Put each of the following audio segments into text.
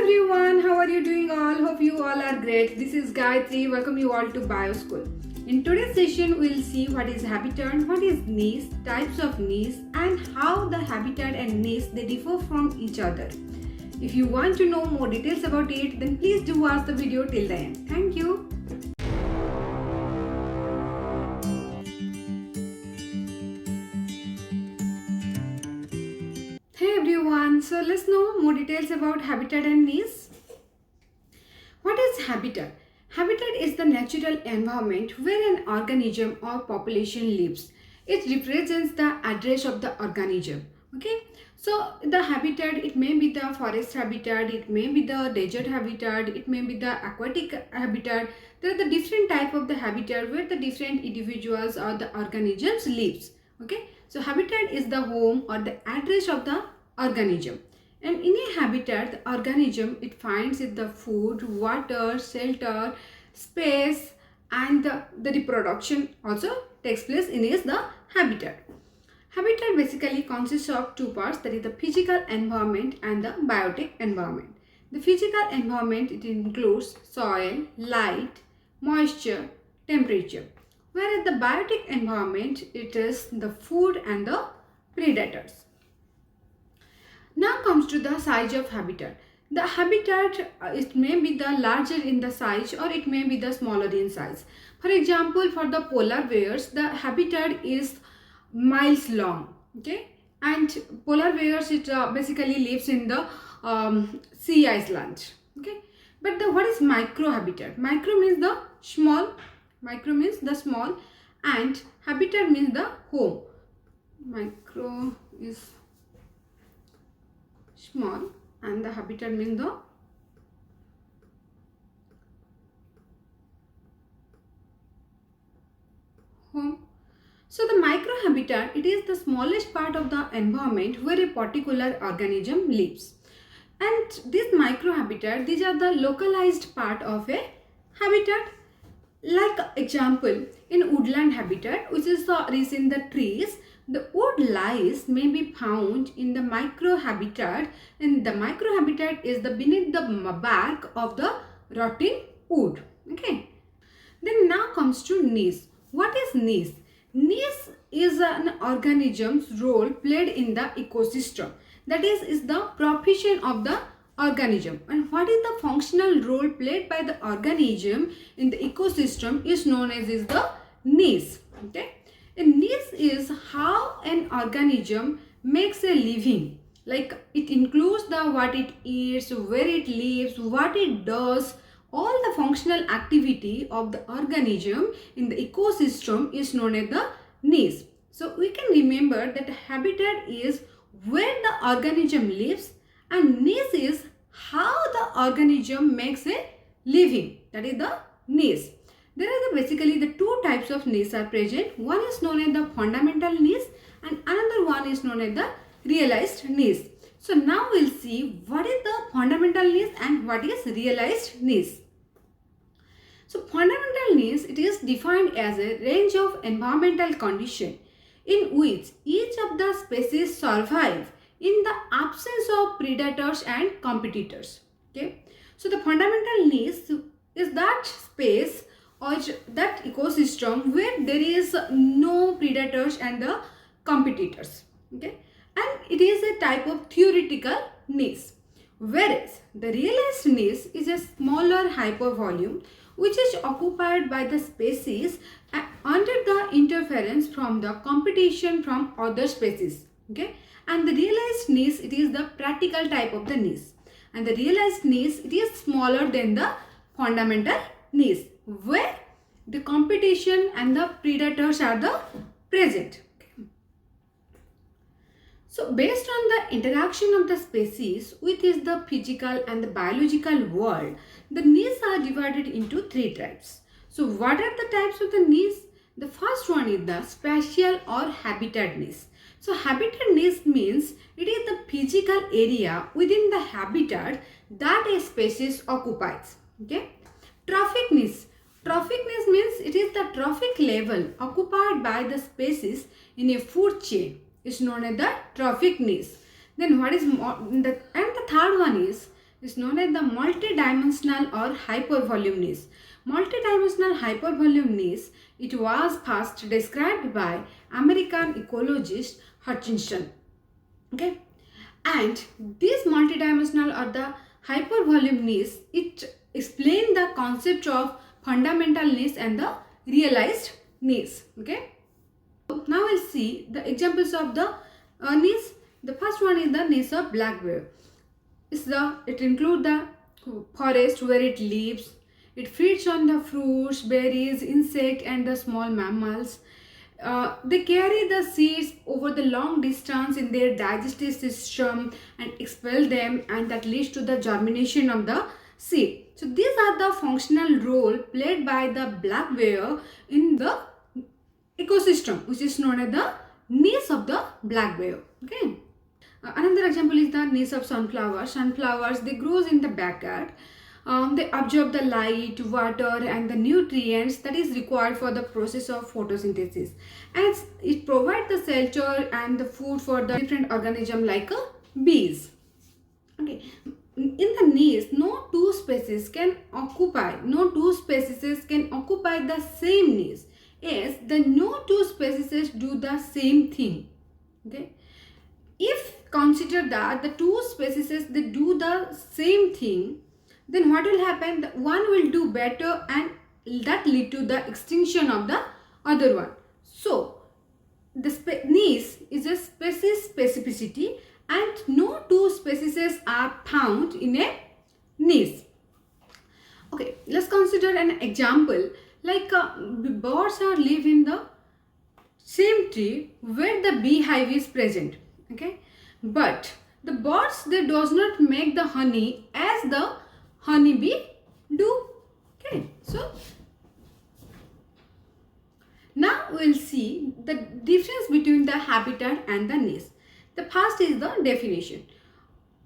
everyone, how are you doing all? Hope you all are great. This is Gayatri. Welcome you all to BioSchool. In today's session, we'll see what is habitat, what is niche, types of niche, and how the habitat and niche they differ from each other. If you want to know more details about it, then please do watch the video till the end. Thank you. Hey everyone, so let's know more details about habitat and niche. What is habitat? Habitat is the natural environment where an organism or population lives. It represents the address of the organism. Okay, so the habitat, it may be the forest habitat, it may be the desert habitat, it may be the aquatic habitat. There are the different type of the habitat where the different individuals or the organisms lives. Okay, so habitat is the home or the address of the organism. And in a habitat, the organism, it finds it the food, water, shelter, space, and the reproduction also takes place in the habitat. Habitat basically consists of two parts, that is the physical environment and the biotic environment. The physical environment, it includes soil, light, moisture, temperature. Whereas the biotic environment, it is the food and the predators. Now comes to the size of habitat. The habitat, it may be the larger in the size or it may be the smaller in size. For example, for the polar bears, the habitat is miles long. Okay, and polar bears, it basically lives in the sea islands. Okay, but what is micro habitat? Micro means the small. Micro means the small, and habitat means the home. Micro is small and the habitat means the home. So the microhabitat, it is the smallest part of the environment where a particular organism lives. And this microhabitat, these are the localized part of a habitat. Like example, in woodland habitat, which is in the trees, the wood lice may be found in the microhabitat, and the microhabitat is the beneath the bark of the rotting wood. Okay. Then now comes to niche. What is niche? Niche is an organism's role played in the ecosystem. That is the profession of the organism. And what is the functional role played by the organism in the ecosystem is known as is the niche. Okay. A niche is how an organism makes a living. Like it includes the what it eats, where it lives, what it does. All the functional activity of the organism in the ecosystem is known as the niche. So we can remember that habitat is where the organism lives and niche is how the organism makes a living. That is the niche. There are basically the two types of niche are present. One is known as the fundamental niche and another one is known as the realized niche. So now we'll see what is the fundamental niche and what is realized niche. So fundamental niche, it is defined as a range of environmental conditions in which each of the species survive in the absence of predators and competitors. Okay. So the fundamental niche is that space or that ecosystem where there is no predators and the competitors. Okay, and it is a type of theoretical niche, whereas the realized niche is a smaller hypervolume which is occupied by the species under the interference from the competition from other species. Okay, and the realized niche, it is the practical type of the niche, and the realized niche, it is smaller than the fundamental niche where the competition and the predators are the present. So based on the interaction of the species with the physical and the biological world, the niche are divided into three types. So what are the types of the niche? The first one is the spatial or habitat niche. So habitat niche means it is the physical area within the habitat that a species occupies. Okay. Trophic niche. Trophic niche means it is the trophic level occupied by the species in a food chain. It's known as the trophic niche. Then what is the third one is is known as the multidimensional or hypervolume niche. Multidimensional hypervolume niche, it was first described by American ecologist Hutchinson. Okay, and this multidimensional or the hypervolume niche, it explains the concept of fundamental niche and the realized niche. Okay, now we'll see the examples of the niche. The first one is the niche of black bear. It includes the forest where it lives. It feeds on the fruits, berries, insect and the small mammals. They carry the seeds over the long distance in their digestive system and expel them, and that leads to the germination of the seed. So these are the functional role played by the black bear in the ecosystem, which is known as the niche of the black bear. Okay. Another example is the niche of sunflowers. Sunflowers, they grows in the backyard. They absorb the light, water and the nutrients that is required for the process of photosynthesis. And it provides the shelter and the food for the different organisms like bees. Okay. In the niche, no two species can occupy the same niche, as the no two species do the same thing. Okay. If consider that the two species they do the same thing, then what will happen? One will do better and that lead to the extinction of the other one. So the niche is a species specificity, and no two species are found in a niche. Okay, let's consider an example like birds are live in the same tree where the beehive is present. Okay, but the birds, they does not make the honey as the honeybee do. Okay, so now we'll see the difference between the habitat and the niche. The first is the definition.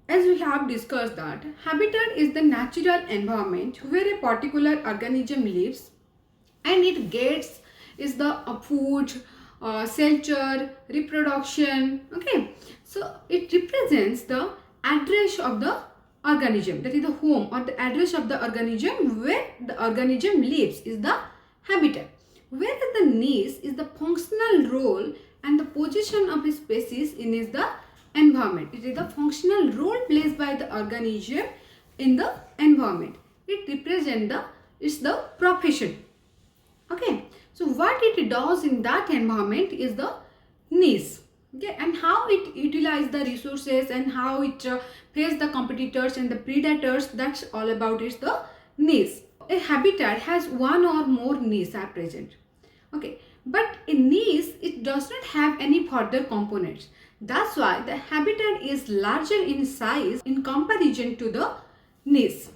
As we have discussed that habitat is the natural environment where a particular organism lives and it gets is the food, shelter, reproduction. Okay, so it represents the address of the organism, that is the home or the address of the organism where the organism lives is the habitat. Whereas the niche is the functional role and the position of a species in is the environment. It is the functional role played by the organism in the environment. It represents the profession. Okay, so what it does in that environment is the niche. Okay, and how it utilizes the resources and how it faces the competitors and the predators, that's all about is the niche. A habitat has one or more niche at present. Okay, but a niche, it does not have any further components. That's why the habitat is larger in size in comparison to the niche.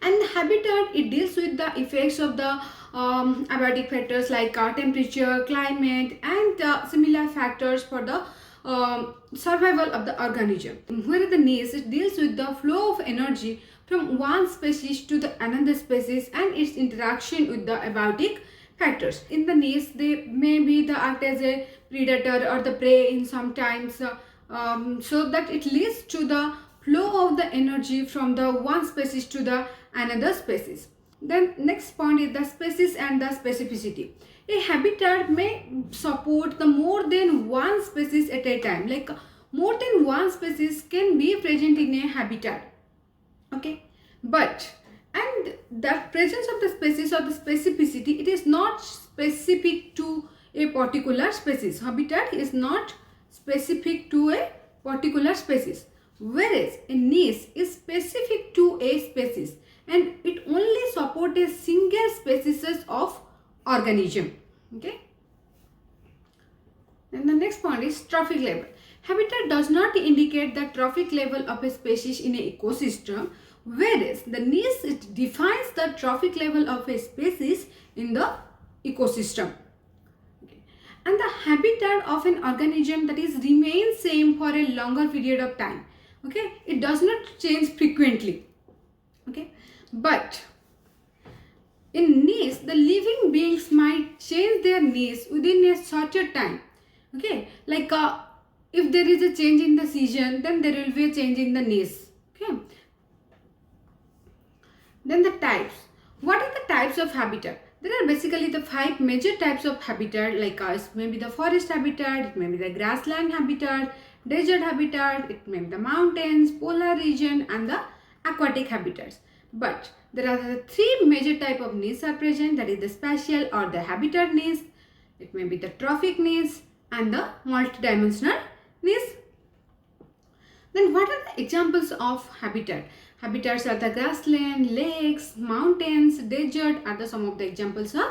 And the habitat, it deals with the effects of the abiotic factors like temperature, climate and similar factors for the survival of the organism. Whereas the niche, it deals with the flow of energy from one species to the another species and its interaction with the abiotic factors. In the niche, they may be the act as a predator or the prey in sometimes, so that it leads to the flow of the energy from the one species to the another species. Then next point is the species and the specificity. A habitat may support the more than one species at a time, like more than one species can be present in a habitat. Okay, but and the presence of the species or the specificity, it is not specific to a particular species. Habitat is not specific to a particular species, whereas a niche is specific to a species and it only supports a single species of organism. Okay, and the next point is trophic level. Habitat does not indicate the trophic level of a species in an ecosystem, whereas the niche, it defines the trophic level of a species in the ecosystem. Okay. And the habitat of an organism, that is remains same for a longer period of time. Okay, it does not change frequently. Okay, but in niche, the living beings might change their niche within a shorter time. Okay, like if there is a change in the season, then there will be a change in the niche. Okay, Then the types. What are the types of habitat? There are basically the 5 major types of habitat, like it may be the forest habitat, it may be the grassland habitat, desert habitat, it may be the mountains, polar region, and the aquatic habitats. But there are the 3 major type of needs are present, that is the spatial or the habitat needs, it may be the trophic needs, and the multidimensional needs. Then what are the examples of habitat? Habitats are the grassland, lakes, mountains, desert are the some of the examples of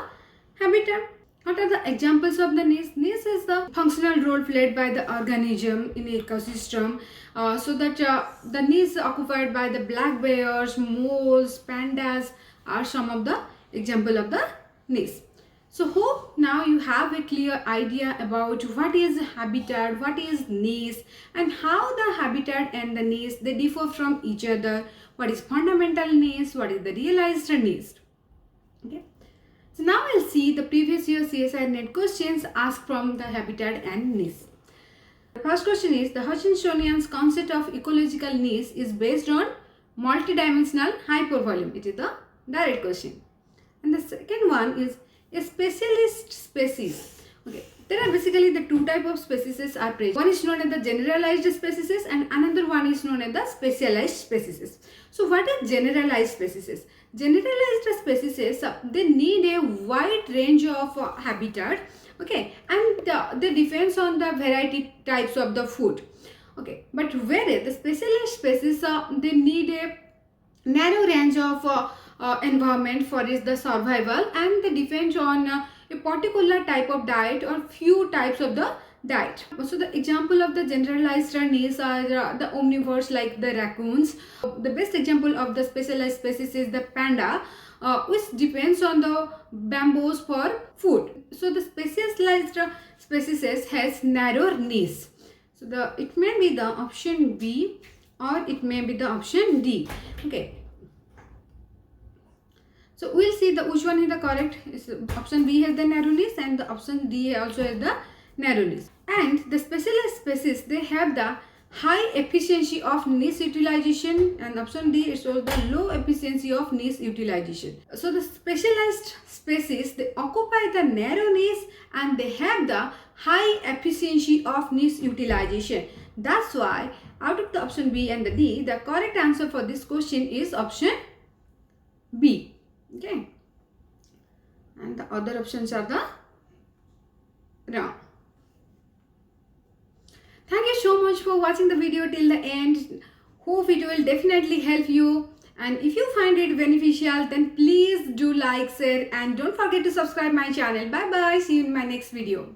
habitat. What are the examples of the needs? Needs is the functional role played by the organism in ecosystem, so that the needs occupied by the black bears, moles, pandas are some of the example of the needs. So hope now you have a clear idea about what is habitat, what is needs, and how the habitat and the needs they differ from each other. What is fundamental needs, what is the realized needs. Okay. So now we'll see the previous year CSIR net questions asked from the habitat and needs. The first question is, the Hutchinsonian's concept of ecological needs is based on multidimensional hypervolume. It is the direct question. And the second one is a specialist species. Okay, there are basically the 2 type of species are present. One is known as the generalized species and another one is known as the specialized species. So what is generalized species? Generalized species they need a wide range of habitat, okay, and they depends on the variety types of the food, okay. But whereas the specialized species they need a narrow range of environment for is the survival, and they depend on a particular type of diet or few types of the diet. So the example of the generalized needs are the omnivores like the raccoons. The best example of the specialized species is the panda, which depends on the bamboos for food. So the specialized species has narrower needs. So it may be the option B or it may be the option D. Okay. So we'll see the which one is the correct. Option B has the narrowness and the option D also has the narrowness. And the specialized species they have the high efficiency of niche utilization, and option D is also the low efficiency of niche utilization. So the specialized species they occupy the narrow niche and they have the high efficiency of niche utilization. That's why out of the option B and the D, the correct answer for this question is option B. Okay, and the other options are the wrong. Thank you so much for watching the video till the end. Hope it will definitely help you, and if you find it beneficial then please do like, share, and don't forget to subscribe my channel. Bye bye, see you in my next video.